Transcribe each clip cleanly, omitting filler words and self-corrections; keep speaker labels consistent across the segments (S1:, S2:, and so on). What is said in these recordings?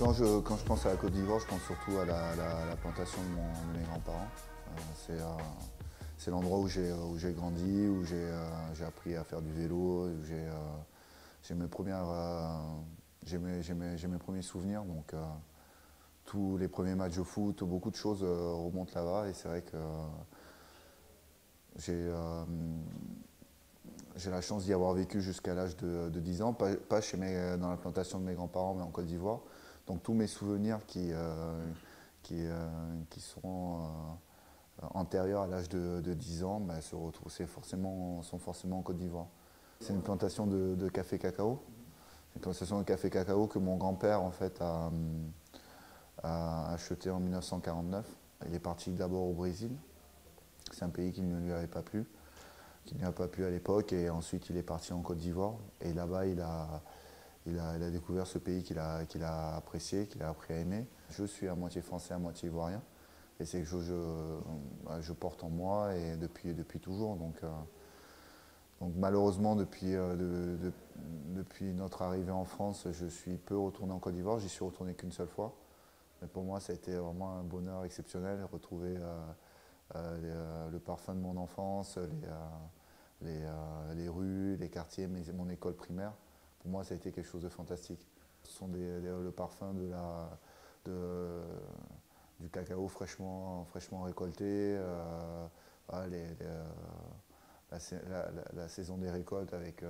S1: Quand je pense à la Côte d'Ivoire, je pense surtout à la plantation de mes grands-parents. C'est l'endroit où j'ai grandi, où j'ai appris à faire du vélo, où j'ai mes premiers souvenirs. Donc, tous les premiers matchs de foot, beaucoup de choses remontent là-bas. Et c'est vrai que j'ai j'ai la chance d'y avoir vécu jusqu'à l'âge de 10 ans, pas dans la plantation de mes grands-parents, mais en Côte d'Ivoire. Donc tous mes souvenirs qui sont antérieurs à l'âge de 10 ans ben, sont forcément en Côte d'Ivoire. C'est une plantation de café cacao. Une plantation de café cacao que mon grand-père en fait, a acheté en 1949. Il est parti d'abord au Brésil. C'est un pays qui ne lui avait pas plu, qui n'y a pas pu à l'époque, et ensuite il est parti en Côte d'Ivoire. Et là-bas, il a découvert ce pays qu'il a apprécié, qu'il a appris à aimer. Je suis à moitié français, à moitié ivoirien, et c'est quelque chose que je porte en moi et depuis toujours. Donc malheureusement, depuis notre arrivée en France, je suis peu retourné en Côte d'Ivoire. J'y suis retourné qu'une seule fois. Mais pour moi, ça a été vraiment un bonheur exceptionnel, retrouver le parfum de mon enfance, les rues, les quartiers, mon école primaire. Pour moi, ça a été quelque chose de fantastique. Ce sont le parfum du cacao fraîchement récolté, voilà, la saison des récoltes avec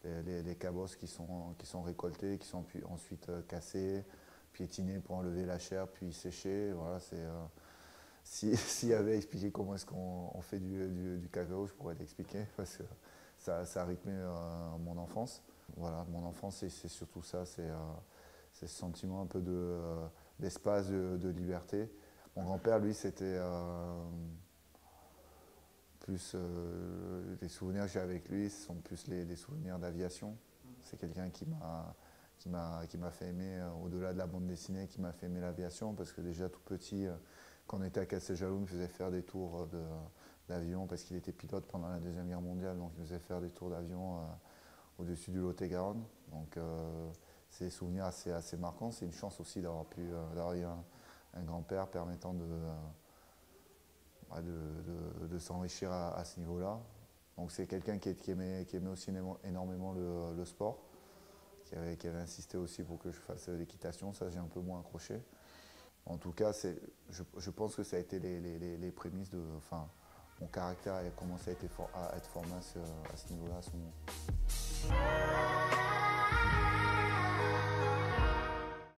S1: les cabosses qui sont récoltés, qui sont ensuite cassés, piétinés pour enlever la chair, puis séchés. Voilà, s'il y avait à expliquer comment est-ce qu'on fait du cacao, je pourrais l'expliquer parce que ça a rythmé mon enfance. Voilà, mon enfance, c'est surtout ça, c'est ce sentiment un peu d'espace, de liberté. Mon grand-père, lui, c'était plus les souvenirs que j'ai avec lui, ce sont plus les souvenirs d'aviation. C'est quelqu'un qui m'a fait aimer, au-delà de la bande dessinée, qui m'a fait aimer l'aviation, parce que déjà tout petit, quand on était à Casteljaloux, il me faisait faire des tours d'avion, parce qu'il était pilote pendant la Deuxième Guerre mondiale, donc il me faisait faire des tours d'avion au-dessus du Lot-et-Garonne. Donc c'est des souvenirs assez marquants. C'est une chance aussi d'avoir eu un grand-père permettant de s'enrichir à ce niveau-là. Donc c'est quelqu'un qui aimait aussi énormément le sport, qui avait insisté aussi pour que je fasse l'équitation. Ça, j'ai un peu moins accroché. En tout cas, je pense que ça a été les prémices enfin, mon caractère a commencé à être formé à ce niveau-là à ce moment.